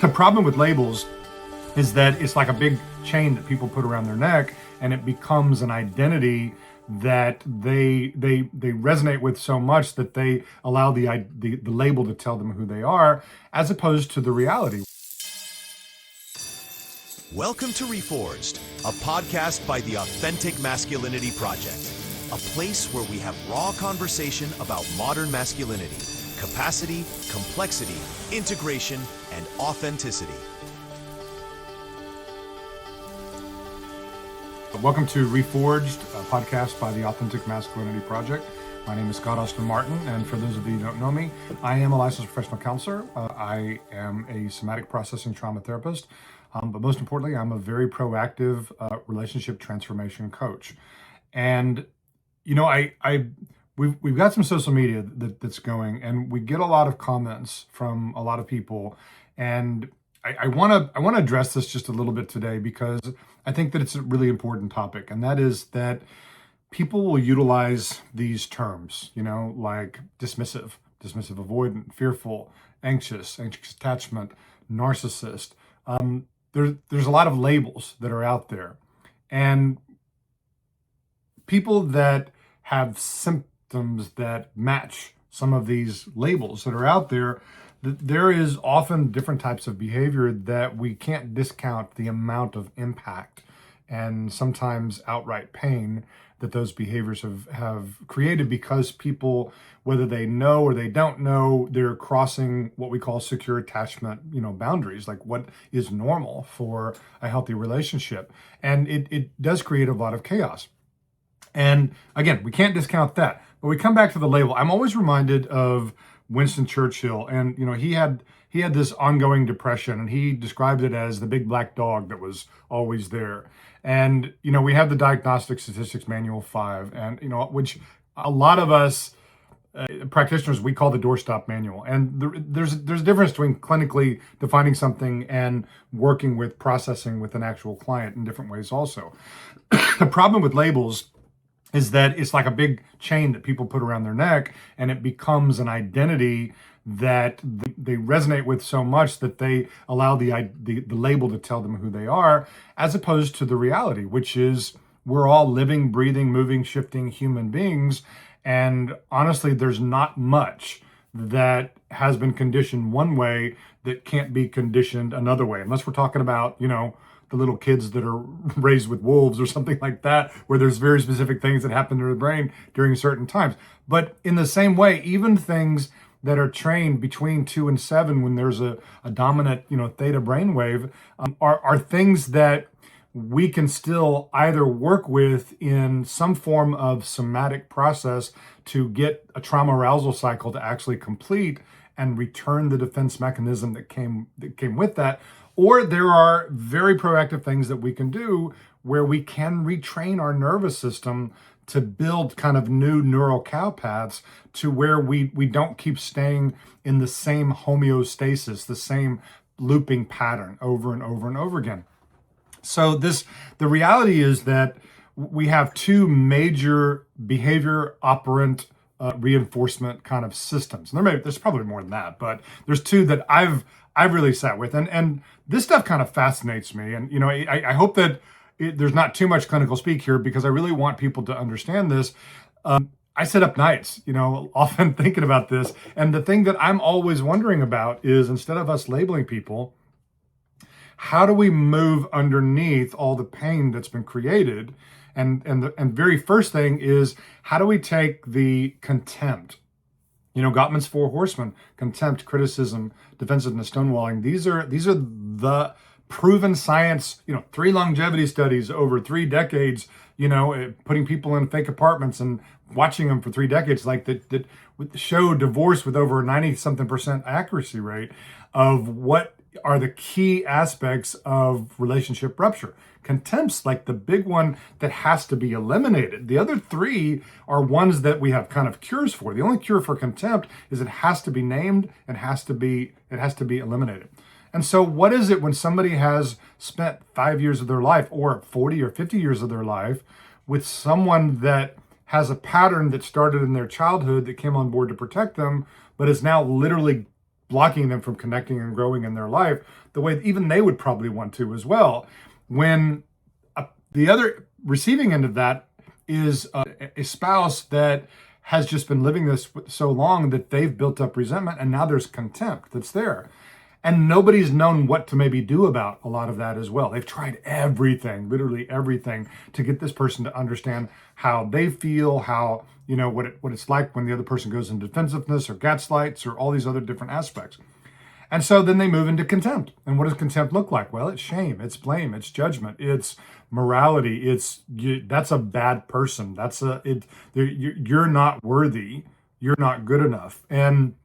The problem with labels is that it's like a big chain that people put around their neck, and it becomes an identity that they resonate with so much that they allow the label to tell them who they are, as opposed to the reality. Welcome to Reforged, a podcast by the Authentic Masculinity Project, a place where we have raw conversation about modern masculinity, capacity, complexity, integration, and authenticity. Welcome to Reforged, a podcast by the Authentic Masculinity Project. My name is Scott Austin Martin, and for those of you who don't know me, I am a licensed professional counselor. I am a somatic processing trauma therapist, but most importantly, I'm a very proactive relationship transformation coach. And you know, we've got some social media that's going, and we get a lot of comments from a lot of people, and I want to address this just a little bit today because I think that it's a really important topic, and that is that people will utilize these terms, like dismissive avoidant, fearful, anxious attachment, narcissist. There's a lot of labels that are out there, and people that have symptoms that match some of these labels that are out there, there is often different types of behavior that we can't discount the amount of impact and sometimes outright pain that those behaviors have created, because people, whether they know or they don't know, they're crossing what we call secure attachment, boundaries, like what is normal for a healthy relationship. And it does create a lot of chaos. And again, we can't discount that, but we come back to the label. I'm always reminded of Winston Churchill, and he had this ongoing depression, and he described it as the big black dog that was always there. And we have the Diagnostic Statistics Manual 5, and which a lot of us practitioners, we call the doorstop manual. And there's a difference between clinically defining something and working with processing with an actual client in different ways also. The problem with labels is that it's like a big chain that people put around their neck, and it becomes an identity that they resonate with so much that they allow the label to tell them who they are, as opposed to the reality, which is we're all living, breathing, moving, shifting human beings. And honestly, there's not much that has been conditioned one way that can't be conditioned another way, unless we're talking about, the little kids that are raised with wolves or something like that, where there's very specific things that happen to their brain during certain times. But in the same way, even things that are trained between 2 and 7, when there's a dominant, theta brainwave, are things that we can still either work with in some form of somatic process to get a trauma arousal cycle to actually complete and return the defense mechanism that came with that. Or there are very proactive things that we can do where we can retrain our nervous system to build kind of new neural cow paths to where we don't keep staying in the same homeostasis, the same looping pattern over and over and over again. So the reality is that we have two major behavior operant reinforcement kind of systems. And there's probably more than that, but there's two that I've really sat with, and this stuff kind of fascinates me. And I hope that there's not too much clinical speak here, because I really want people to understand this. I sit up nights, often thinking about this, and the thing that I'm always wondering about is, instead of us labeling people, how do we move underneath all the pain that's been created? And the very first thing is, how do we take the contempt? Gottman's 4 horsemen: contempt, criticism, defensiveness, stonewalling. These are the proven science, 3 longevity studies over 3 decades, putting people in fake apartments and watching them for 3 decades, like that show divorce with over 90-something% accuracy rate of what are the key aspects of relationship rupture. Contempt's like the big one that has to be eliminated. The other 3 are ones that we have kind of cures for. The only cure for contempt is it has to be named and it has to be eliminated. And so what is it when somebody has spent 5 years of their life, or 40 or 50 years of their life, with someone that has a pattern that started in their childhood that came on board to protect them, but is now literally blocking them from connecting and growing in their life the way even they would probably want to as well. When the other receiving end of that is a spouse that has just been living this so long that they've built up resentment, and now there's contempt that's there. And nobody's known what to maybe do about a lot of that as well. They've tried everything, literally everything, to get this person to understand how they feel, how, what it's like when the other person goes into defensiveness or gaslights or all these other different aspects. And so then they move into contempt. And what does contempt look like? Well, it's shame, it's blame, it's judgment, it's morality. That's a bad person. You're not worthy. You're not good enough. And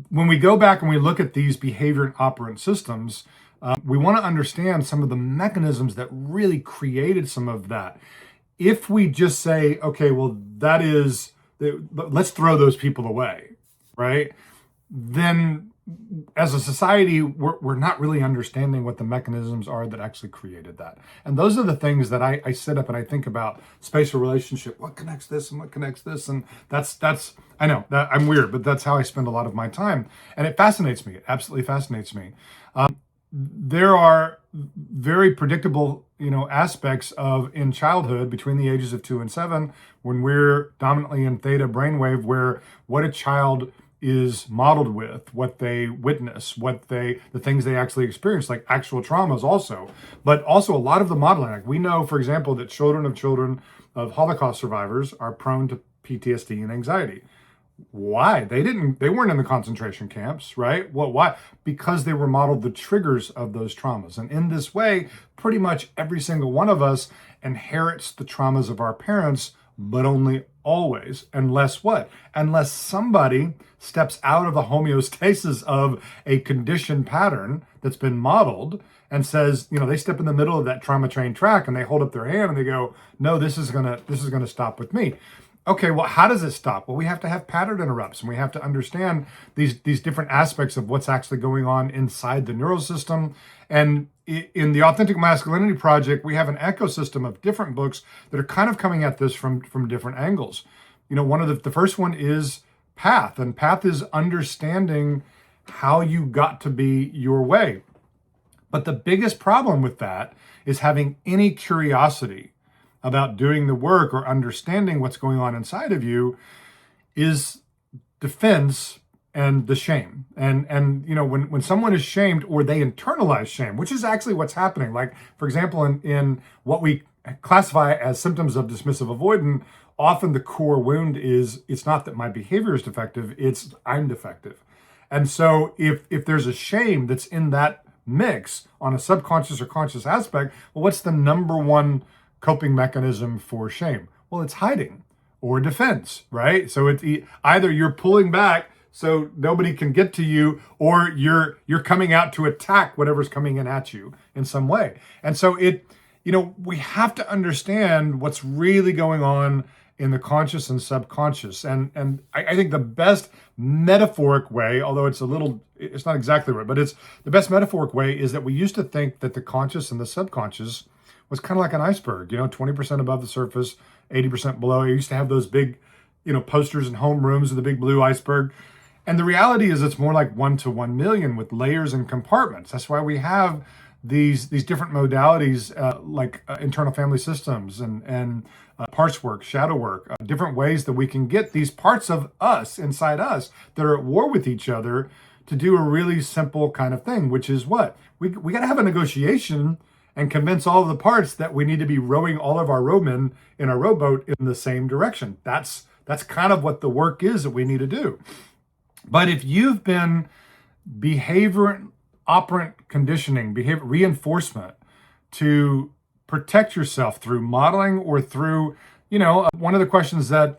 when we go back and we look at these behavior and operant systems, we want to understand some of the mechanisms that really created some of that. If we just say, okay, well, let's throw those people away, right? Then as a society, we're not really understanding what the mechanisms are that actually created that. And those are the things that I sit up and I think about spatial relationship. What connects this and what connects this? And that's I know that I'm weird, but that's how I spend a lot of my time. And it fascinates me. It absolutely fascinates me. There are very predictable, aspects of in childhood between the ages of 2 and 7, when we're dominantly in theta brainwave, where what a child is modeled with, what they witness, the things they actually experience, like actual traumas also, but also a lot of the modeling. Like we know, for example, that children of Holocaust survivors are prone to PTSD and anxiety. Why? They weren't in the concentration camps, right? Well, why? Because they were modeled the triggers of those traumas. And in this way, pretty much every single one of us inherits the traumas of our parents, but only always, unless what? Unless somebody steps out of the homeostasis of a conditioned pattern that's been modeled and says, they step in the middle of that trauma train track and they hold up their hand and they go, no, this is gonna stop with me. Okay, well, how does it stop? Well, we have to have pattern interrupts, and we have to understand these different aspects of what's actually going on inside the neural system. And in the Authentic Masculinity Project, we have an ecosystem of different books that are kind of coming at this from different angles. One of the first one is Path, and Path is understanding how you got to be your way. But the biggest problem with that is having any curiosity about doing the work or understanding what's going on inside of you is defense and the shame. And when someone is shamed or they internalize shame, which is actually what's happening. Like, for example, in what we classify as symptoms of dismissive avoidant, often the core wound is, it's not that my behavior is defective, it's I'm defective. And so if there's a shame that's in that mix on a subconscious or conscious aspect, well, what's the number one coping mechanism for shame? Well, it's hiding or defense, right? So it's either you're pulling back so nobody can get to you, or you're coming out to attack whatever's coming in at you in some way. And so we have to understand what's really going on in the conscious and subconscious. And I think the best metaphoric way, although it's not exactly right, but it's the best metaphoric way, is that we used to think that the conscious and the subconscious was kind of like an iceberg, 20% above the surface, 80% below. I used to have those big, posters in homerooms of the big blue iceberg. And the reality is it's more like 1 to 1 million with layers and compartments. That's why we have these different modalities like internal family systems and parts work, shadow work, different ways that we can get these parts of us inside us that are at war with each other to do a really simple kind of thing, which is what? We got to have a negotiation and convince all of the parts that we need to be rowing all of our rowmen in our rowboat in the same direction. That's kind of what the work is that we need to do. But if you've been behavior operant conditioning, behavior reinforcement to protect yourself through modeling or through, one of the questions that,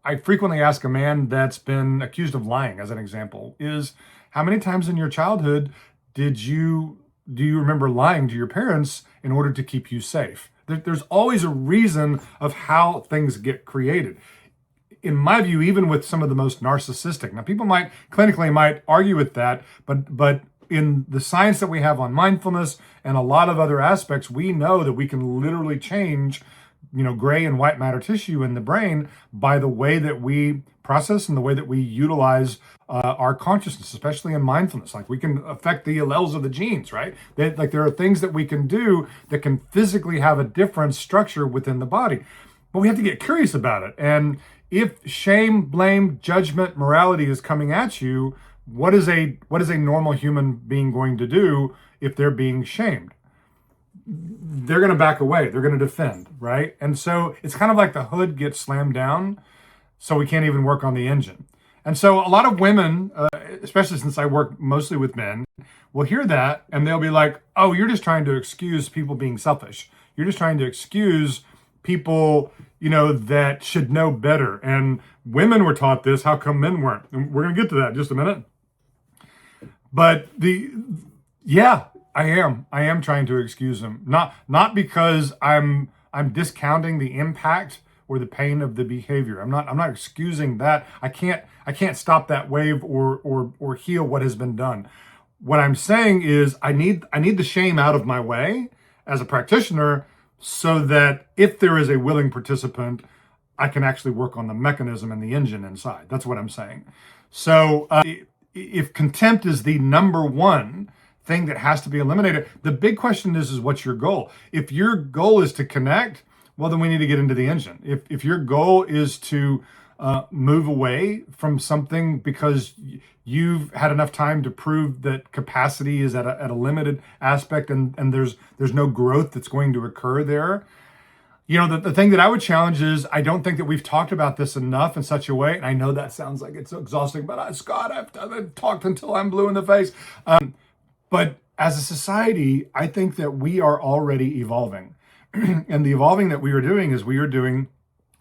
I frequently ask a man that's been accused of lying, as an example, is how many times in your childhood do you remember lying to your parents in order to keep you safe? There's always a reason of how things get created. In my view, even with some of the most narcissistic. Now, people might argue with that, but in the science that we have on mindfulness and a lot of other aspects, we know that we can literally change gray and white matter tissue in the brain by the way that we process and the way that we utilize our consciousness, especially in mindfulness. Like we can affect the alleles of the genes, right? Like there are things that we can do that can physically have a different structure within the body. But we have to get curious about it. And if shame, blame, judgment, morality is coming at you, what is a normal human being going to do if they're being shamed? They're going to back away. They're going to defend, right? And so it's kind of like the hood gets slammed down, so we can't even work on the engine. And so a lot of women, especially since I work mostly with men, will hear that and they'll be like, oh, you're just trying to excuse people being selfish. You're just trying to excuse people, that should know better. And women were taught this. How come men weren't? And we're going to get to that in just a minute. But I am trying to excuse them. Not because I'm discounting the impact or the pain of the behavior. I'm not excusing that. I can't stop that wave or heal what has been done. What I'm saying is I need the shame out of my way as a practitioner so that if there is a willing participant, I can actually work on the mechanism and the engine inside. That's what I'm saying. So if contempt is the number one thing that has to be eliminated, the big question is what's your goal? If your goal is to connect, well, then we need to get into the engine. If your goal is to move away from something because you've had enough time to prove that capacity is at a limited aspect and there's no growth that's going to occur there, the thing that I would challenge is I don't think that we've talked about this enough in such a way. And I know that sounds like it's exhausting, but Scott, I've talked until I'm blue in the face. But as a society, I think that we are already evolving. And the evolving that we are doing is we are doing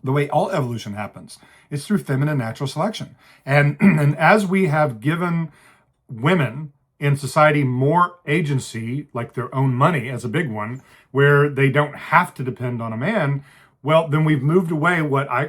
the way all evolution happens. It's through feminine natural selection. And as we have given women in society more agency, like their own money as a big one, where they don't have to depend on a man, well, then we've moved away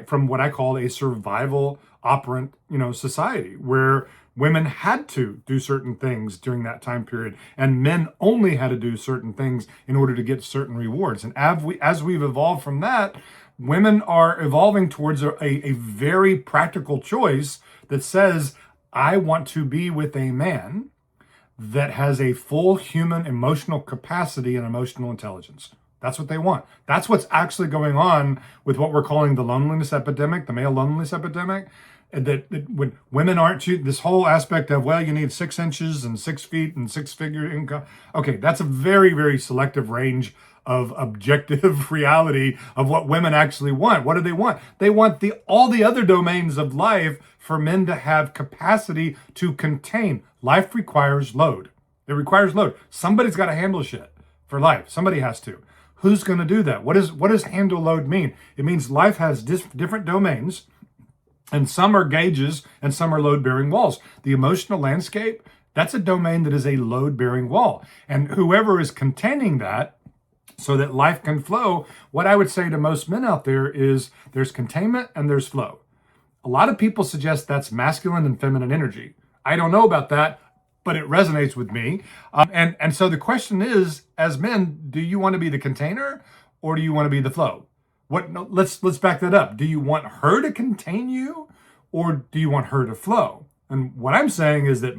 from what I call a survival operant, society where women had to do certain things during that time period, and men only had to do certain things in order to get certain rewards. And as we've evolved from that, women are evolving towards a very practical choice that says, I want to be with a man that has a full human emotional capacity and emotional intelligence. That's what they want. That's what's actually going on with what we're calling the loneliness epidemic, the male loneliness epidemic. That when women aren't, this whole aspect of, well, you need 6 inches and 6 feet and 6-figure income. Okay, that's a very, very selective range of objective reality of what women actually want. What do they want? They want all the other domains of life for men to have capacity to contain. Life requires load. It requires load. Somebody's got to handle shit for life. Somebody has to. Who's going to do that? What does handle load mean? It means life has different domains, and some are gauges and some are load-bearing walls. The emotional landscape, that's a domain that is a load-bearing wall. And whoever is containing that so that life can flow, what I would say to most men out there is there's containment and there's flow. A lot of people suggest that's masculine and feminine energy. I don't know about that, but it resonates with me. And so the question is, as men, do you want to be the container or do you want to be the flow? Let's back that up. Do you want her to contain you or do you want her to flow? And what I'm saying is that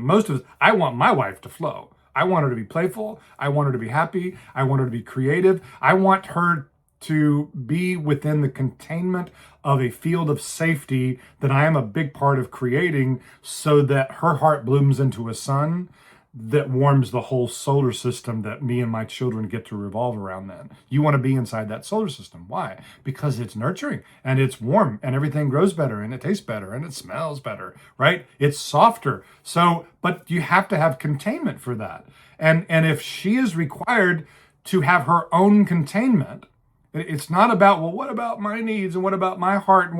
I want my wife to flow. I want her to be playful. I want her to be happy. I want her to be creative. I want her to be within the containment of a field of safety that I am a big part of creating so that her heart blooms into a sun that warms the whole solar system that me and my children get to revolve around then. You want to be inside that solar system. Why? Because it's nurturing and it's warm and everything grows better and it tastes better and it smells better, right? It's softer. So, but you have to have containment for that. And if she is required to have her own containment, it's not about, well, what about my needs and what about my heart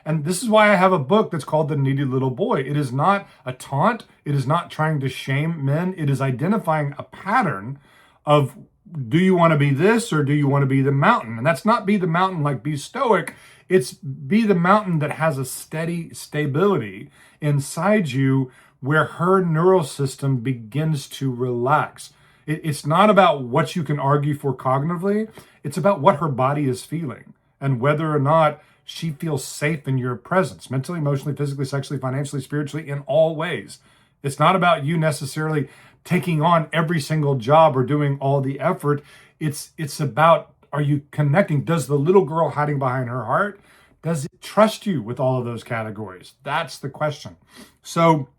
and this is why I have a book that's called The Needy Little Boy. It is not a taunt. It is not trying to shame men. It is identifying a pattern of, do you want to be this or do you want to be the mountain? And that's not be the mountain like be stoic. It's be the mountain that has a steady stability inside you where her neural system begins to relax. It's not about what you can argue for cognitively. It's about what her body is feeling and whether or not she feels safe in your presence, mentally, emotionally, physically, sexually, financially, spiritually, in all ways. It's not about you necessarily taking on every single job or doing all the effort. It's about, are you connecting? Does the little girl hiding behind her heart, does it trust you with all of those categories? That's the question. So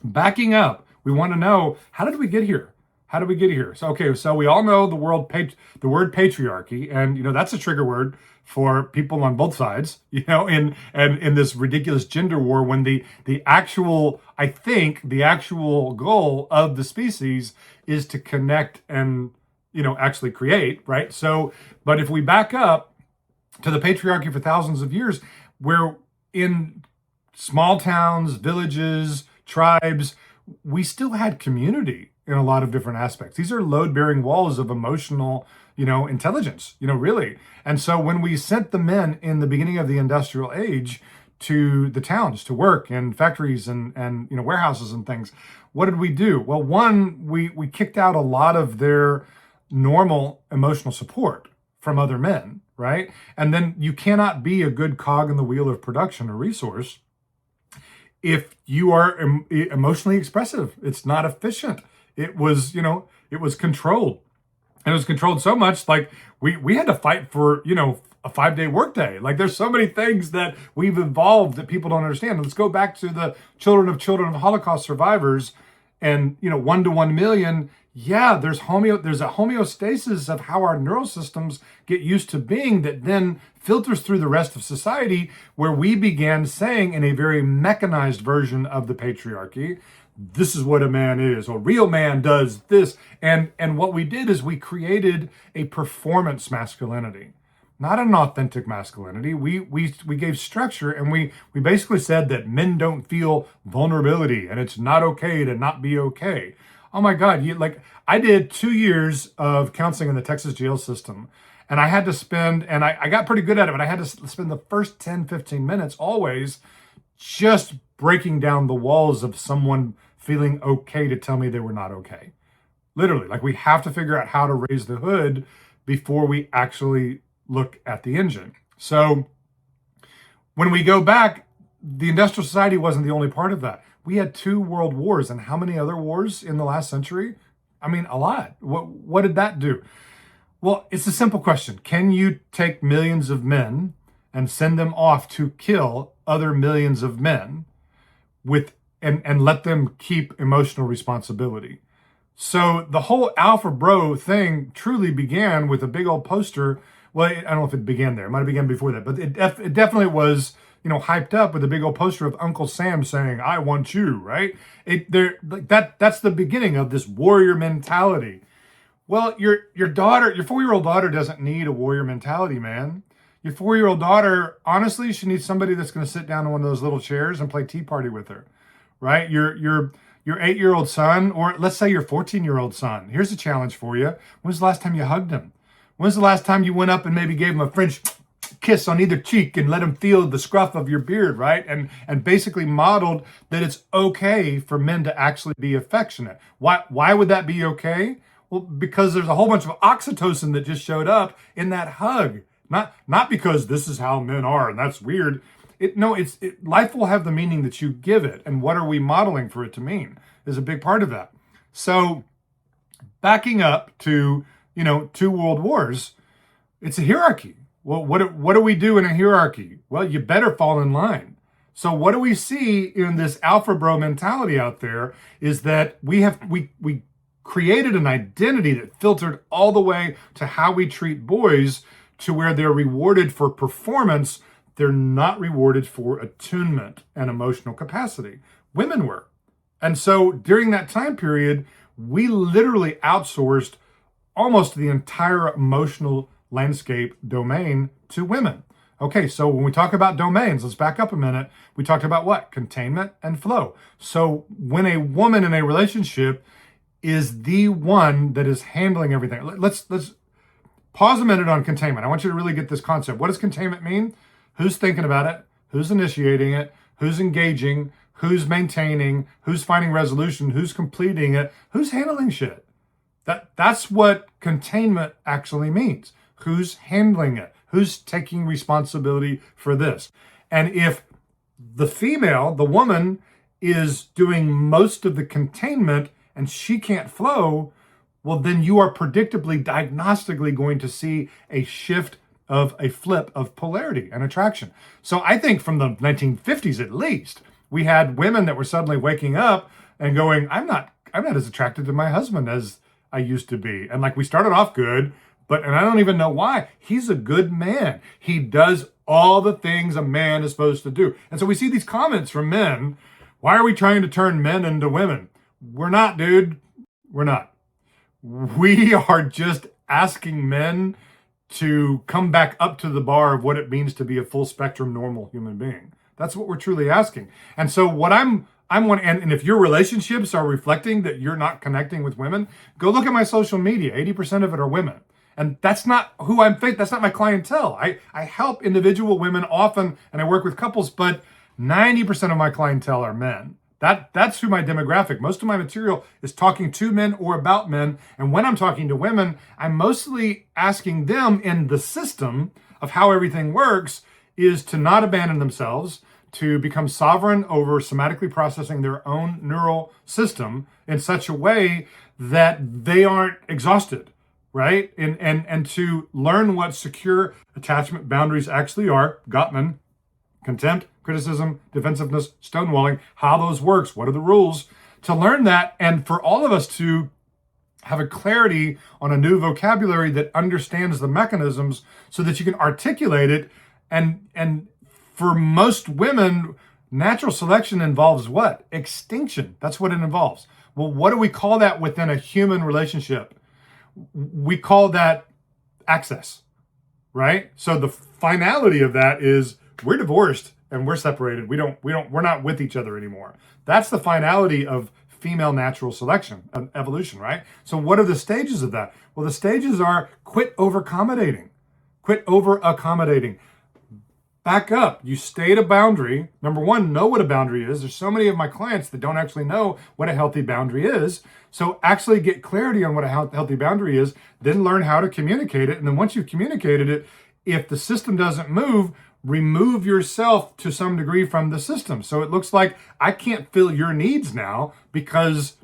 backing up, we want to know, how did we get here? How did we get here? So, okay, so we all know the word patriarchy, and that's a trigger word for people on both sides, in this ridiculous gender war, when the actual, I think, the actual goal of the species is to connect and, actually create, right? So, but if we back up to the patriarchy for thousands of years, where in small towns, villages, tribes, we still had community in a lot of different aspects. These are load-bearing walls of emotional, intelligence, really. And so when we sent the men in the beginning of the industrial age to the towns to work in factories and warehouses and things, what did we do? Well, one, we kicked out a lot of their normal emotional support from other men, right? And then you cannot be a good cog in the wheel of production or resource if you are emotionally expressive. It's not efficient. It was, it was controlled. And it was controlled so much, like we had to fight for, a 5-day workday. Like, there's so many things that we've evolved that people don't understand. Let's go back to the children of Holocaust survivors and, 1 to 1 million. Yeah, there's a homeostasis of how our neural systems get used to being, that then filters through the rest of society, where we began saying, in a very mechanized version of the patriarchy, this is what a man is, or real man does this. And what we did is we created a performance masculinity, not an authentic masculinity. We gave structure, and we basically said that men don't feel vulnerability, and it's not okay to not be okay. Oh my God, I did 2 years of counseling in the Texas jail system, and I had to spend, and I got pretty good at it, but I had to spend the first 10, 15 minutes always just breaking down the walls of someone feeling okay to tell me they were not okay. Literally, we have to figure out how to raise the hood before we actually look at the engine. So when we go back, the industrial society wasn't the only part of that. We had 2 world wars, and how many other wars in the last century? I mean, a lot. What did that do? Well, it's a simple question. Can you take millions of men and send them off to kill other millions of men and let them keep emotional responsibility? So the whole alpha bro thing truly began with a big old poster. Well, I don't know if it began there. It might have begun before that, but it definitely was, hyped up with a big old poster of Uncle Sam saying, "I want you," right? That's the beginning of this warrior mentality. Well, your 4-year-old daughter doesn't need a warrior mentality, man. Your 4-year-old daughter, honestly, she needs somebody that's going to sit down in one of those little chairs and play tea party with her, right? Your 8-year-old son, or let's say your 14-year-old son. Here's a challenge for you. When's the last time you hugged him? When's the last time you went up and maybe gave him a French kiss on either cheek and let him feel the scruff of your beard, right? And basically modeled that it's okay for men to actually be affectionate. Why would that be okay? Well, because there's a whole bunch of oxytocin that just showed up in that hug. Not because this is how men are and that's weird. Life will have the meaning that you give it, and what are we modeling for it to mean is a big part of that. So backing up to 2 world wars, it's a hierarchy. Well, what do we do in a hierarchy? Well, you better fall in line. So what do we see in this alpha bro mentality out there is that we created an identity that filtered all the way to how we treat boys, to where they're rewarded for performance. They're not rewarded for attunement and emotional capacity. Women were. And so during that time period, we literally outsourced almost the entire emotional landscape domain to women. Okay, so when we talk about domains, let's back up a minute. We talked about what? Containment and flow. So when a woman in a relationship is the one that is handling everything, let's pause a minute on containment. I want you to really get this concept. What does containment mean? Who's thinking about it? Who's initiating it? Who's engaging? Who's maintaining? Who's finding resolution? Who's completing it? Who's handling shit? That's what containment actually means. Who's handling it? Who's taking responsibility for this? And if the female, the woman, is doing most of the containment and she can't flow, well, then you are predictably, diagnostically going to see a shift of a flip of polarity and attraction. So I think from the 1950s at least, we had women that were suddenly waking up and going, I'm not as attracted to my husband as I used to be. And like we started off good, and I don't even know why. He's a good man. He does all the things a man is supposed to do. And so we see these comments from men. Why are we trying to turn men into women? We're not, dude. We're not. We are just asking men to come back up to the bar of what it means to be a full spectrum normal human being. That's what we're truly asking. And so what I'm and if your relationships are reflecting that you're not connecting with women, go look at my social media. 80% of it are women. And that's not who that's not my clientele. I help individual women often, and I work with couples, but 90% of my clientele are men. That's who my demographic. Most of my material is talking to men or about men. And when I'm talking to women, I'm mostly asking them in the system of how everything works is to not abandon themselves, to become sovereign over somatically processing their own neural system in such a way that they aren't exhausted, right? And to learn what secure attachment boundaries actually are, Gottman, contempt, criticism, defensiveness, stonewalling, how those works, what are the rules, to learn that, and for all of us to have a clarity on a new vocabulary that understands the mechanisms so that you can articulate it. And for most women, natural selection involves what? Extinction. That's what it involves. Well, what do we call that within a human relationship? We call that access, right? So the finality of that is we're divorced and we're separated. We're not with each other anymore. That's the finality of female natural selection, evolution, right? So what are the stages of that? Well, the stages are quit over accommodating. Back up. You state a boundary. Number one, know what a boundary is. There's so many of my clients that don't actually know what a healthy boundary is. So actually get clarity on what a healthy boundary is, then learn how to communicate it. And then once you've communicated it, if the system doesn't move, remove yourself to some degree from the system. So it looks like I can't fill your needs now because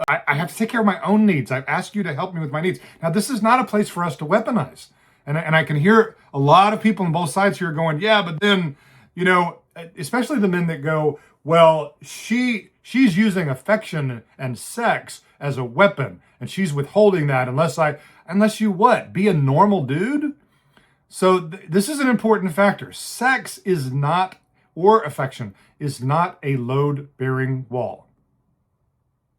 I have to take care of my own needs. I've asked you to help me with my needs. Now, this is not a place for us to weaponize. And I can hear a lot of people on both sides here going, yeah, but then, especially the men that go, well, she's using affection and sex as a weapon, and she's withholding that unless you what? Be a normal dude? So this is an important factor. Sex is not, or affection, is not a load-bearing wall.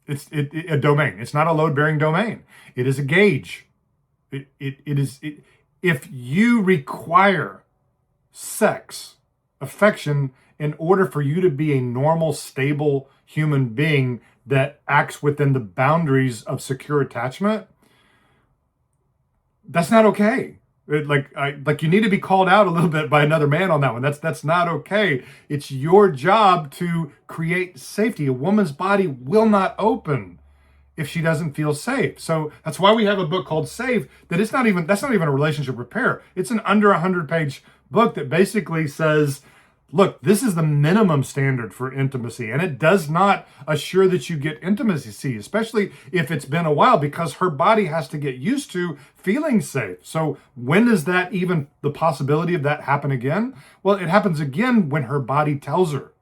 It's a domain. It's not a load-bearing domain. It is a gauge. If you require sex, affection, in order for you to be a normal, stable human being that acts within the boundaries of secure attachment, that's not okay. You need to be called out a little bit by another man on that one. That's not okay. It's your job to create safety. A woman's body will not open if she doesn't feel safe. So that's why we have a book called Safe, that's not even a relationship repair. It's an under 100-page book that basically says, look, this is the minimum standard for intimacy, and it does not assure that you get intimacy, especially if it's been a while, because her body has to get used to feeling safe. So when does that even, the possibility of that happen again? Well, it happens again when her body tells her,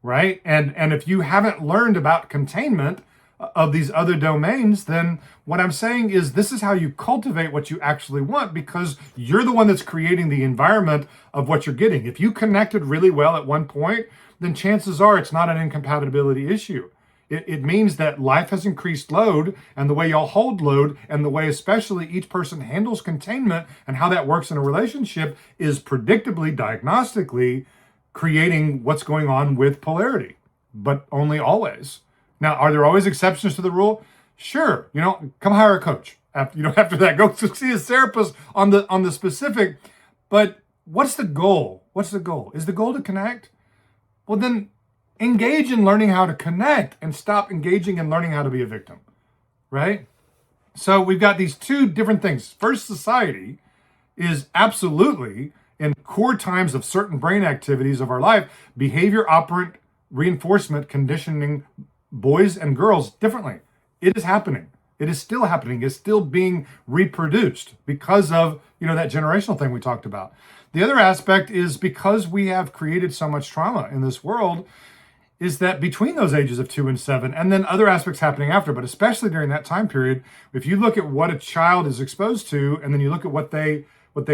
right? And if you haven't learned about containment of these other domains, then what I'm saying is this is how you cultivate what you actually want, because you're the one that's creating the environment of what you're getting. If you connected really well at one point, then chances are it's not an incompatibility issue. It means that life has increased load, and the way y'all hold load, and the way especially each person handles containment and how that works in a relationship is predictably, diagnostically creating what's going on with polarity, but only always. Now, are there always exceptions to the rule? Sure. Come hire a coach. After that, go see a therapist on the specific. But what's the goal? What's the goal? Is the goal to connect? Well, then engage in learning how to connect and stop engaging in learning how to be a victim, right? So we've got these two different things. First, society is absolutely in core times of certain brain activities of our life, behavior operant reinforcement conditioning boys and girls differently. It is happening. It is still happening. It's still being reproduced because of, that generational thing we talked about. The other aspect is because we have created so much trauma in this world, is that between those ages of 2 and 7, and then other aspects happening after, but especially during that time period, if you look at what a child is exposed to, and then you look at what they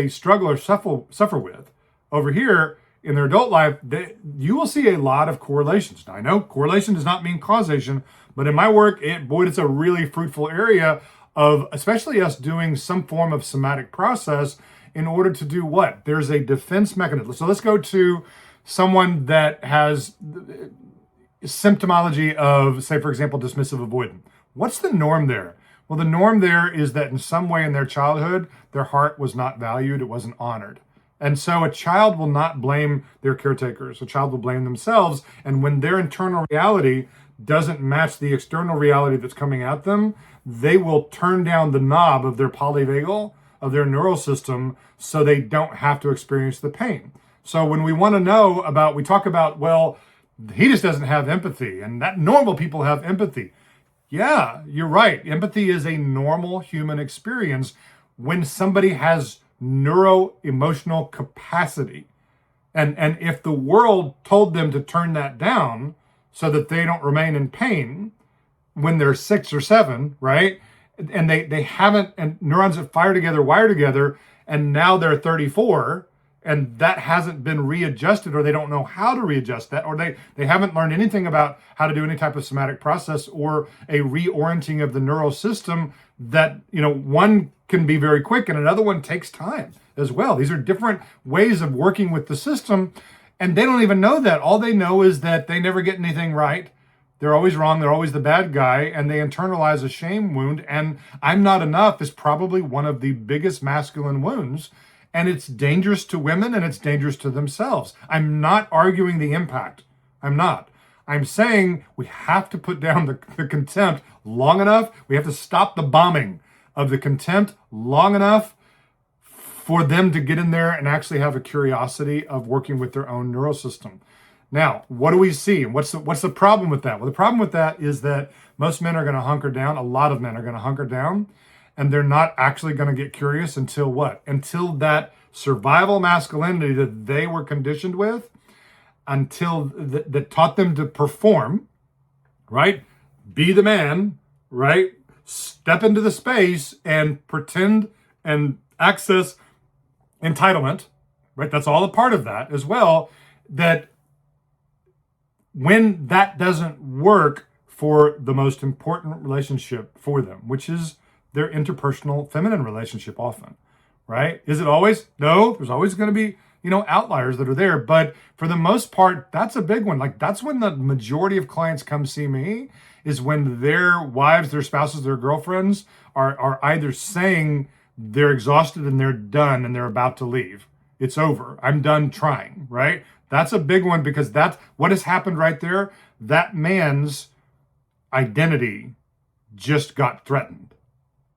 struggle or suffer with over here in their adult life, you will see a lot of correlations. Now, I know correlation does not mean causation, but in my work, it's a really fruitful area of especially us doing some form of somatic process in order to do what? There's a defense mechanism. So let's go to someone that has symptomology of, say, for example, dismissive avoidant. What's the norm there? Well, the norm there is that in some way in their childhood, their heart was not valued, it wasn't honored. And so a child will not blame their caretakers. A child will blame themselves. And when their internal reality doesn't match the external reality that's coming at them, they will turn down the knob of their polyvagal, of their neural system, so they don't have to experience the pain. So when we want to know about, we talk about, well, he just doesn't have empathy, and that normal people have empathy. Yeah, you're right. Empathy is a normal human experience when somebody has neuro-emotional capacity. And if the world told them to turn that down so that they don't remain in pain when they're 6 or 7, right? And they haven't, and neurons that fire together, wire together, and now they're 34, and that hasn't been readjusted, or they don't know how to readjust that, or they haven't learned anything about how to do any type of somatic process or a reorienting of the neural system, that, one can be very quick and another one takes time as well. These are different ways of working with the system, and they don't even know that. All they know is that they never get anything right. They're always wrong. They're always the bad guy, and they internalize a shame wound. And I'm not enough is probably one of the biggest masculine wounds. And it's dangerous to women and it's dangerous to themselves. I'm not arguing the impact. I'm not. I'm saying we have to put down the contempt long enough. We have to stop the bombing of the contempt long enough for them to get in there and actually have a curiosity of working with their own neural system. Now, what do we see? And what's the problem with that? Well, the problem with that is that most men are going to hunker down. A lot of men are going to hunker down. And they're not actually going to get curious until what? Until that survival masculinity that they were conditioned with, until that taught them to perform, right? Be the man, right? Step into the space and pretend and access entitlement, right? That's all a part of that as well. That when that doesn't work for the most important relationship for them, which is their interpersonal feminine relationship often, right? Is it always? No, there's always going to be, outliers that are there. But for the most part, that's a big one. Like, that's when the majority of clients come see me, is when their wives, their spouses, their girlfriends are either saying they're exhausted and they're done and they're about to leave. It's over. I'm done trying, right? That's a big one, because that's what has happened right there. That man's identity just got threatened.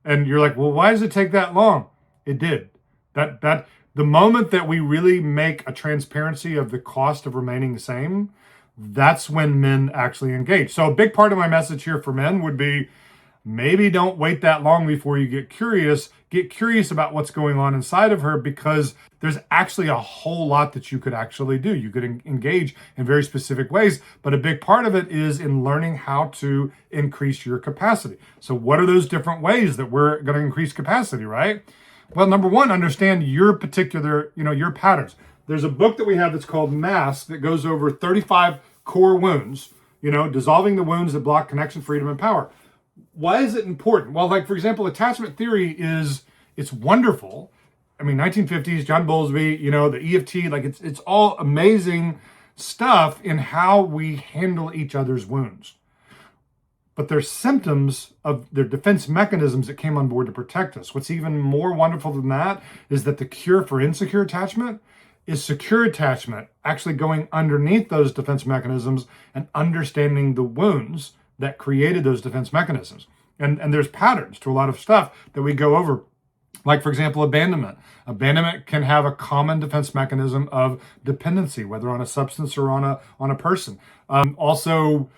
And you're like, well, why does it take that long? It did. That the moment that we really make a transparency of the cost of remaining the same, that's when men actually engage. So a big part of my message here for men would be, maybe don't wait that long before you get curious. Get curious about what's going on inside of her, because there's actually a whole lot that you could actually do. You could engage in very specific ways, but a big part of it is in learning how to increase your capacity. So what are those different ways that we're going to increase capacity, right? Well, number one, understand your particular, your patterns. There's a book that we have that's called Mask that goes over 35 core wounds, dissolving the wounds that block connection, freedom, and power. Why is it important? Well, like, for example, attachment theory it's wonderful. I mean, 1950s, John Bowlesby, the EFT, like it's all amazing stuff in how we handle each other's wounds. But they're symptoms of their defense mechanisms that came on board to protect us. What's even more wonderful than that is that the cure for insecure attachment is secure attachment, actually going underneath those defense mechanisms and understanding the wounds that created those defense mechanisms. And there's patterns to a lot of stuff that we go over. Like, for example, abandonment. Abandonment can have a common defense mechanism of dependency, whether on a substance or on a person. Also,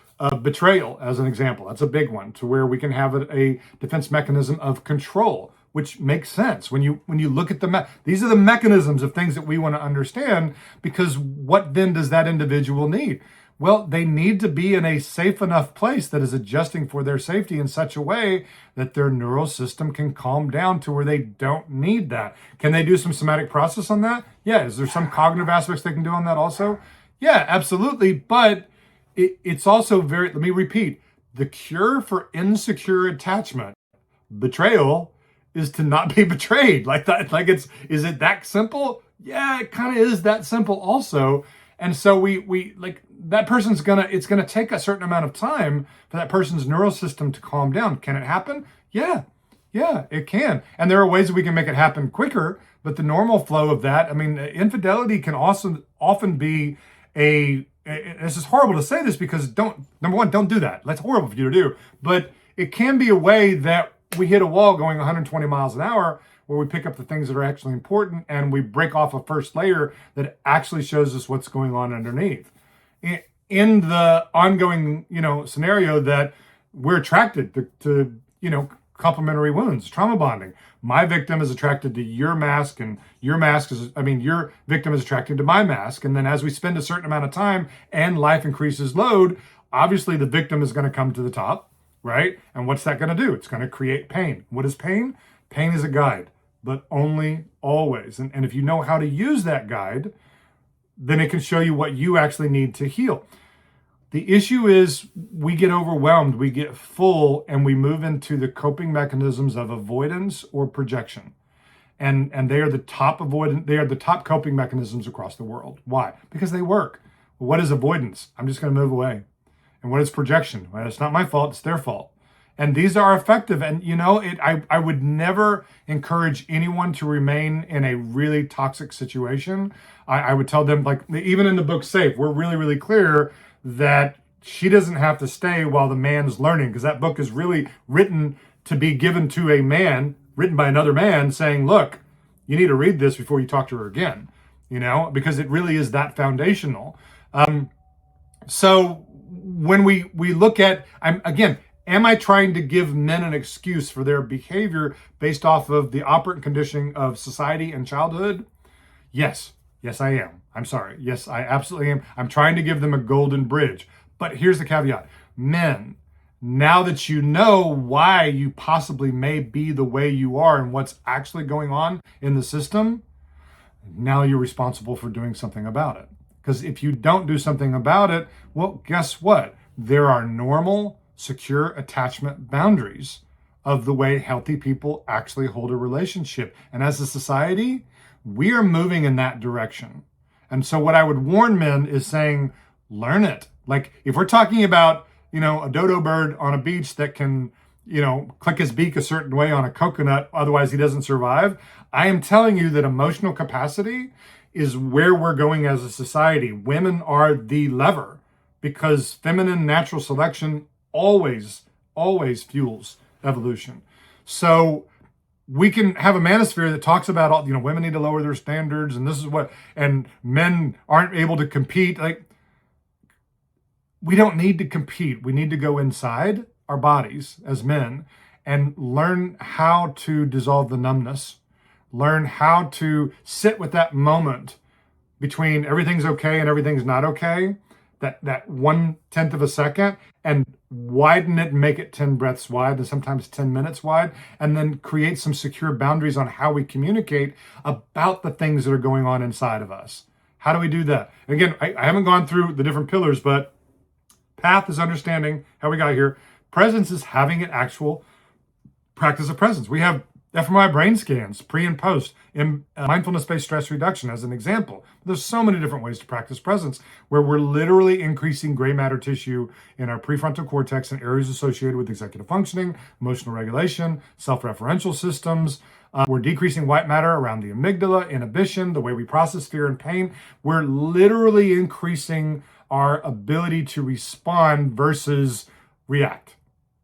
betrayal, as an example. That's a big one, to where we can have a defense mechanism of control, which makes sense when you look at these are the mechanisms of things that we want to understand, because what then does that individual need? Well, they need to be in a safe enough place that is adjusting for their safety in such a way that their neural system can calm down to where they don't need that. Can they do some somatic process on that? Yeah. Is there some cognitive aspects they can do on that also? Yeah, absolutely. But it's also let me repeat, the cure for insecure attachment, betrayal, is to not be betrayed. Like that, is it that simple? Yeah, it kind of is that simple also. And so we like, that person's it's gonna take a certain amount of time for that person's neural system to calm down. Can it happen? Yeah, it can. And there are ways that we can make it happen quicker, but the normal flow of that, I mean, infidelity can also often be this is horrible to say this, because number one, don't do that. That's horrible for you to do. But it can be a way that we hit a wall going 120 miles an hour, where we pick up the things that are actually important and we break off a first layer that actually shows us what's going on underneath. In the ongoing, scenario that we're attracted to complementary wounds, trauma bonding. My victim is attracted to your mask, and your victim is attracted to my mask. And then as we spend a certain amount of time and life increases load, obviously the victim is going to come to the top, right? And what's that going to do? It's going to create pain. What is pain? Pain is a guide, but only always. And if you know how to use that guide, then it can show you what you actually need to heal. The issue is we get overwhelmed, we get full, and we move into the coping mechanisms of avoidance or projection. And they are the top coping mechanisms across the world. Why? Because they work. What is avoidance? I'm just going to move away. And what is projection? Well, it's not my fault, it's their fault. And these are effective. And I would never encourage anyone to remain in a really toxic situation. I would tell them, like, even in the book Safe, we're really, really clear that she doesn't have to stay while the man's learning, because that book is really written to be given to a man, written by another man, saying, look, you need to read this before you talk to her again, because it really is that foundational. So when we look at, am I trying to give men an excuse for their behavior based off of the operant conditioning of society and childhood? Yes, I am. I'm sorry. Yes, I absolutely am. I'm trying to give them a golden bridge. But here's the caveat. Men, now that you know why you possibly may be the way you are and what's actually going on in the system, now you're responsible for doing something about it. Because if you don't do something about it, well, guess what? There are normal, secure attachment boundaries of the way healthy people actually hold a relationship. And as a society, we are moving in that direction. And so what I would warn men is saying, learn it. Like, if we're talking about, a dodo bird on a beach that can, click his beak a certain way on a coconut, otherwise he doesn't survive. I am telling you that emotional capacity is where we're going as a society. Women are the lever, because feminine natural selection always fuels evolution. So we can have a manosphere that talks about all, women need to lower their standards, and this is and men aren't able to compete. Like, we don't need to compete. We need to go inside our bodies as men and learn how to dissolve the numbness, learn how to sit with that moment between everything's okay and everything's not okay, that 1/10 of a second, and widen it and make it 10 breaths wide and sometimes 10 minutes wide, and then create some secure boundaries on how we communicate about the things that are going on inside of us. How do we do that? Again, I haven't gone through the different pillars, but path is understanding how we got here. Presence is having an actual practice of presence. We have fMRI brain scans, pre and post, in mindfulness-based stress reduction as an example. There's so many different ways to practice presence, where we're literally increasing gray matter tissue in our prefrontal cortex and areas associated with executive functioning, emotional regulation, self-referential systems. We're decreasing white matter around the amygdala, inhibition, the way we process fear and pain. We're literally increasing our ability to respond versus react.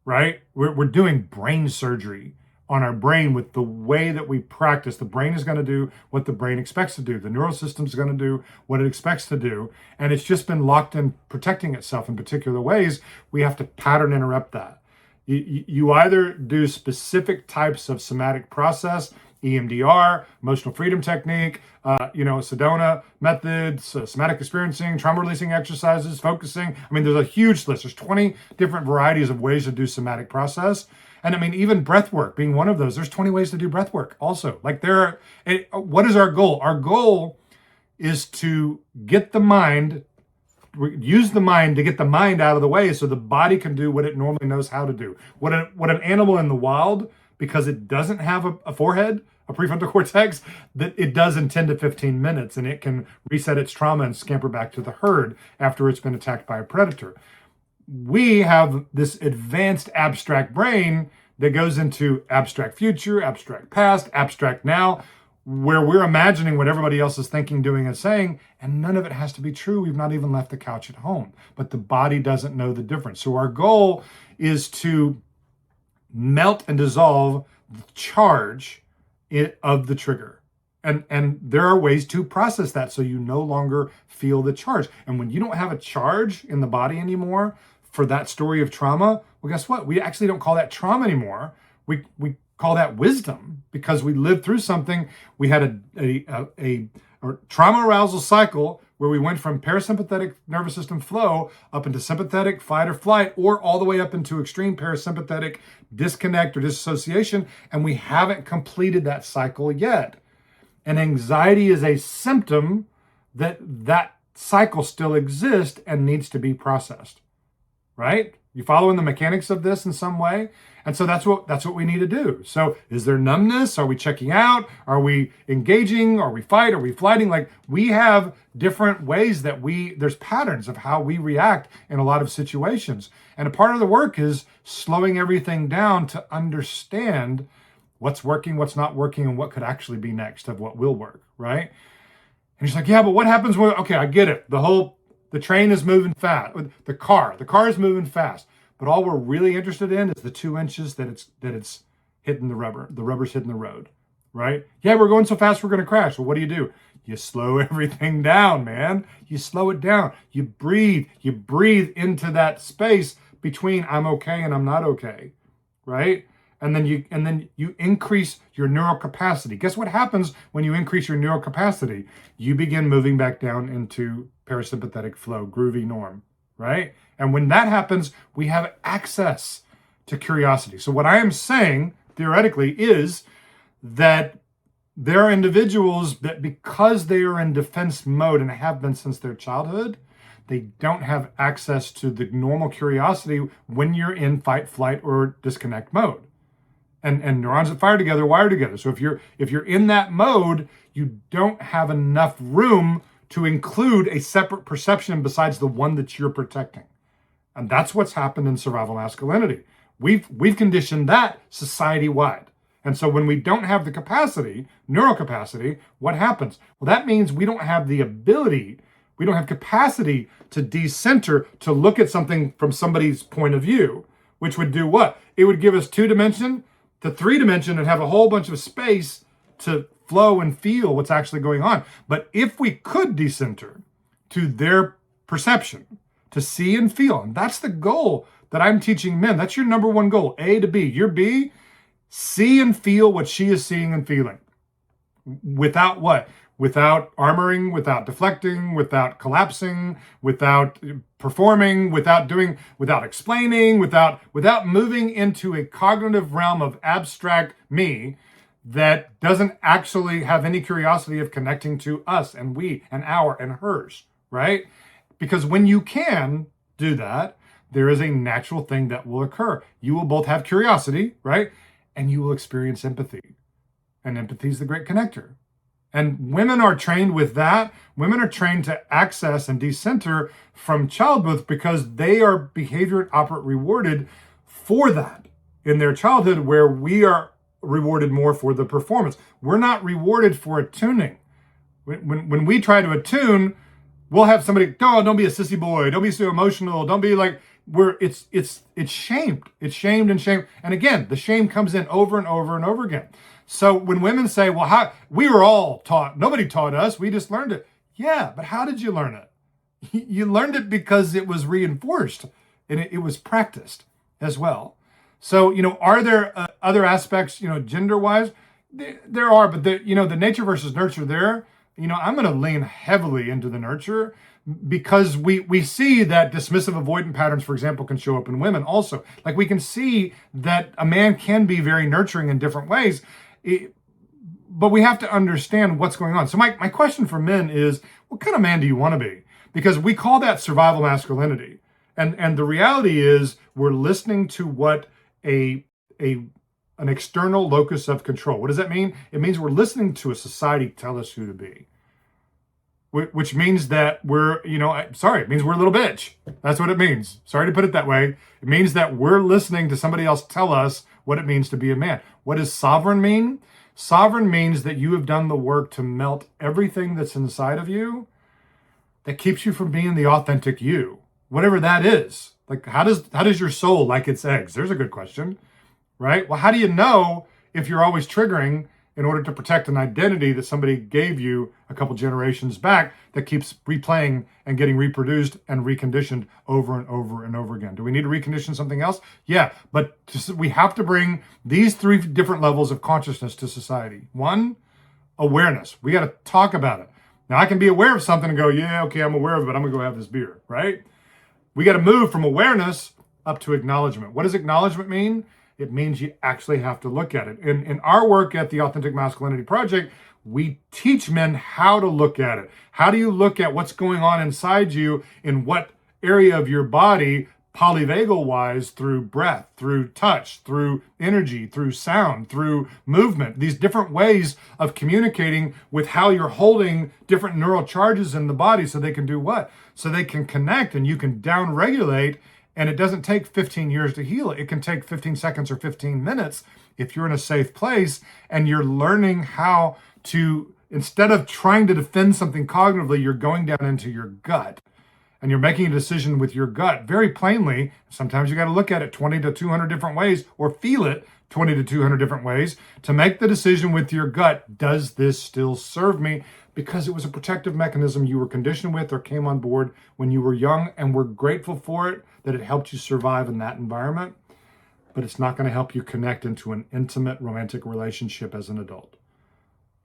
right? We're doing brain surgery on our brain with the way that we practice. The brain is going to do what the brain expects to do. The neural system is going to do what it expects to do. And it's just been locked in protecting itself in particular ways. We have to pattern interrupt that. You either do specific types of somatic process, EMDR, emotional freedom technique, Sedona methods, somatic experiencing, trauma releasing exercises, focusing. I mean, there's a huge list. There's 20 different varieties of ways to do somatic process. And I mean, even breath work being one of those, there's 20 ways to do breath work also. Like what is our goal? Our goal is to get the mind, use the mind to get the mind out of the way so the body can do what it normally knows how to do. What an animal in the wild, because it doesn't have a forehead, a prefrontal cortex, that it does in 10 to 15 minutes, and it can reset its trauma and scamper back to the herd after it's been attacked by a predator. We have this advanced abstract brain that goes into abstract future, abstract past, abstract now, where we're imagining what everybody else is thinking, doing, and saying, and none of it has to be true. We've not even left the couch at home, but the body doesn't know the difference. So our goal is to melt and dissolve the charge of the trigger. And there are ways to process that so you no longer feel the charge. And when you don't have a charge in the body anymore for that story of trauma, well, guess what? We actually don't call that trauma anymore. We call that wisdom, because we lived through something. We had a trauma arousal cycle where we went from parasympathetic nervous system flow up into sympathetic fight or flight, or all the way up into extreme parasympathetic disconnect or disassociation, and we haven't completed that cycle yet. And anxiety is a symptom that cycle still exists and needs to be processed, right? You following the mechanics of this in some way? And so that's what we need to do. So is there numbness? Are we checking out? Are we engaging? Are we fight? Are we flighting? Like, we have different ways that there's patterns of how we react in a lot of situations. And a part of the work is slowing everything down to understand what's working, what's not working, and what could actually be next of what will work, right? And he's like, yeah, but what happens when, okay, I get it. The train is moving fast. The car is moving fast. But all we're really interested in is the 2 inches that it's hitting the rubber. The rubber's hitting the road, right? Yeah, we're going so fast we're going to crash. Well, what do? You slow everything down, man. You slow it down. You breathe into that space between I'm okay and I'm not okay, right? And then you increase your neural capacity. Guess what happens when you increase your neural capacity? You begin moving back down into parasympathetic flow, groovy norm, right? And when that happens, we have access to curiosity. So what I am saying, theoretically, is that there are individuals that, because they are in defense mode and have been since their childhood, they don't have access to the normal curiosity when you're in fight, flight, or disconnect mode. And neurons that fire together wire together. So if you're in that mode, you don't have enough room to include a separate perception besides the one that you're protecting. And that's what's happened in survival masculinity. We've conditioned that society-wide. And so when we don't have the capacity, neural capacity, what happens? Well, that means we don't have the ability, we don't have capacity to decenter, to look at something from somebody's point of view, which would do what? It would give us 2-dimension to 3-dimension and have a whole bunch of space to flow and feel what's actually going on. But if we could decenter to their perception, to see and feel, and that's the goal that I'm teaching men. That's your number one goal, A to B. Your B, see and feel what she is seeing and feeling. Without what? Without armoring, without deflecting, without collapsing, without performing, without explaining, without moving into a cognitive realm of abstract me that doesn't actually have any curiosity of connecting to us and we and our and hers, right? Because when you can do that, there is a natural thing that will occur. You will both have curiosity, right? And you will experience empathy. And empathy is the great connector. And women are trained with that. Women are trained to access and decenter from childbirth because they are behavior operant rewarded for that in their childhood, where we are rewarded more for the performance. We're not rewarded for attuning. When we try to attune, we'll have somebody, oh, don't be a sissy boy. Don't be so emotional. Don't be like, where it's shamed. It's shamed and shamed. And again, the shame comes in over and over and over again. So when women say, well, how we were all taught, nobody taught us, we just learned it. Yeah, but how did you learn it? You learned it because it was reinforced and it was practiced as well. So, are there other aspects, gender-wise? There are, but the nature versus nurture there, I'm going to lean heavily into the nurture because we see that dismissive avoidant patterns, for example, can show up in women also. Like we can see that a man can be very nurturing in different ways, but we have to understand what's going on. So my question for men is, what kind of man do you want to be? Because we call that survival masculinity. And the reality is we're listening to what an external locus of control. What does that mean? It means we're listening to a society tell us who to be, which means that it means we're a little bitch. That's what it means. Sorry to put it that way. It means that we're listening to somebody else tell us what it means to be a man. What does sovereign mean? Sovereign means that you have done the work to melt everything that's inside of you that keeps you from being the authentic you, whatever that is. Like, how does your soul like its eggs? There's a good question, right? Well, how do you know if you're always triggering in order to protect an identity that somebody gave you a couple generations back that keeps replaying and getting reproduced and reconditioned over and over and over again? Do we need to recondition something else? Yeah, but we have to bring these 3 different levels of consciousness to society. 1, awareness. We got to talk about it. Now, I can be aware of something and go, yeah, okay, I'm aware of it. I'm going to go have this beer, right? We got to move from awareness up to acknowledgement. What does acknowledgement mean? It means you actually have to look at it. In our work at the Authentic Masculinity Project, we teach men how to look at it. How do you look at what's going on inside you in what area of your body, polyvagal-wise, through breath, through touch, through energy, through sound, through movement, these different ways of communicating with how you're holding different neural charges in the body so they can do what? So they can connect and you can down-regulate, and it doesn't take 15 years to heal it. It can take 15 seconds or 15 minutes if you're in a safe place and you're learning how to, instead of trying to defend something cognitively, you're going down into your gut. And you're making a decision with your gut very plainly. Sometimes you got to look at it 20 to 200 different ways or feel it 20 to 200 different ways to make the decision with your gut. Does this still serve me? Because it was a protective mechanism you were conditioned with or came on board when you were young, and we're grateful for it, that it helped you survive in that environment. But it's not going to help you connect into an intimate romantic relationship as an adult.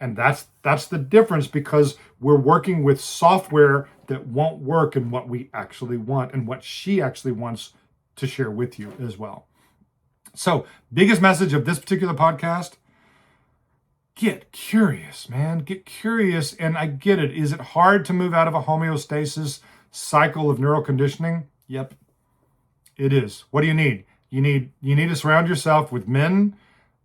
And that's the difference, because we're working with software that won't work in what we actually want and what she actually wants to share with you as well. So, biggest message of this particular podcast, get curious, man. Get curious. And I get it. Is it hard to move out of a homeostasis cycle of neural conditioning? Yep, it is. What do you need? You need to surround yourself with men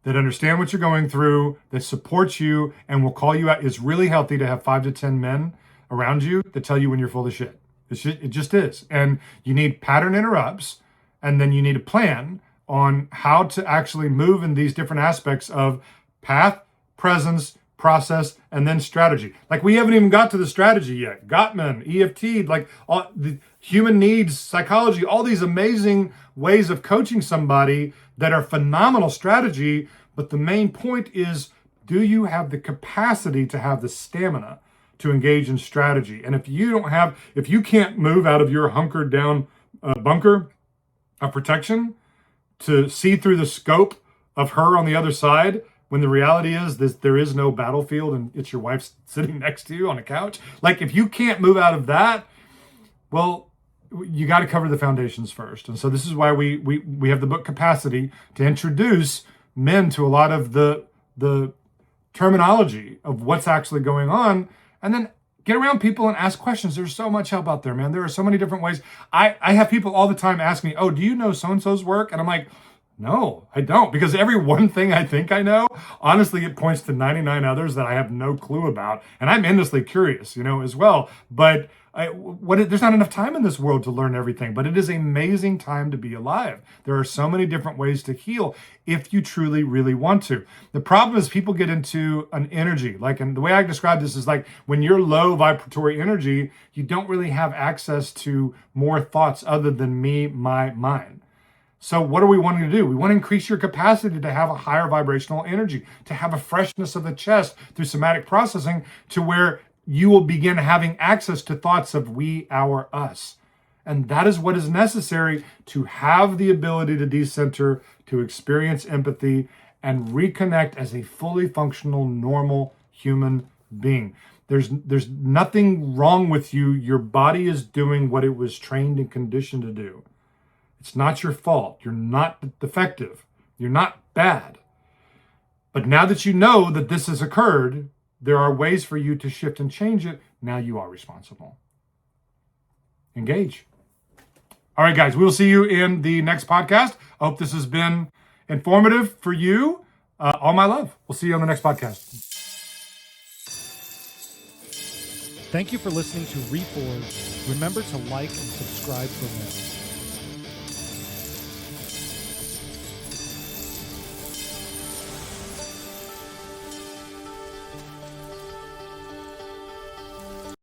that understand what you're going through, that supports you, and will call you out. It's really healthy to have 5 to 10 men around you that tell you when you're full of shit. It just is. And you need pattern interrupts, and then you need a plan on how to actually move in these different aspects of path, presence, process, and then strategy. Like, we haven't even got to the strategy yet. Gottman, EFT, like all the human needs, psychology, all these amazing ways of coaching somebody that are phenomenal strategy. But the main point is, do you have the capacity to have the stamina to engage in strategy? And if you can't move out of your hunkered down bunker of protection to see through the scope of her on the other side, when the reality is there is no battlefield and it's your wife sitting next to you on a couch. Like, if you can't move out of that, well, you got to cover the foundations first. And so this is why we have the book Capacity, to introduce men to a lot of the terminology of what's actually going on, and then get around people and ask questions. There's so much help out there, man. There are so many different ways. I have people all the time ask me, oh, do you know so-and-so's work? And I'm like, no, I don't, because every one thing I think I know, honestly, it points to 99 others that I have no clue about. And I'm endlessly curious, as well. But There's not enough time in this world to learn everything, but it is an amazing time to be alive. There are so many different ways to heal if you truly, really want to. The problem is people get into an energy, and the way I describe this is like when you're low vibratory energy, you don't really have access to more thoughts other than me, my, mine. So what are we wanting to do? We want to increase your capacity to have a higher vibrational energy, to have a freshness of the chest through somatic processing to where you will begin having access to thoughts of we, our, us. And that is what is necessary to have the ability to decenter, to experience empathy, and reconnect as a fully functional, normal human being. There's nothing wrong with you. Your body is doing what it was trained and conditioned to do. It's not your fault. You're not defective. You're not bad. But now that you know that this has occurred, there are ways for you to shift and change it. Now you are responsible. Engage. All right, guys, we will see you in the next podcast. I hope this has been informative for you. All my love. We'll see you on the next podcast. Thank you for listening to Reforged. Remember to like and subscribe for more.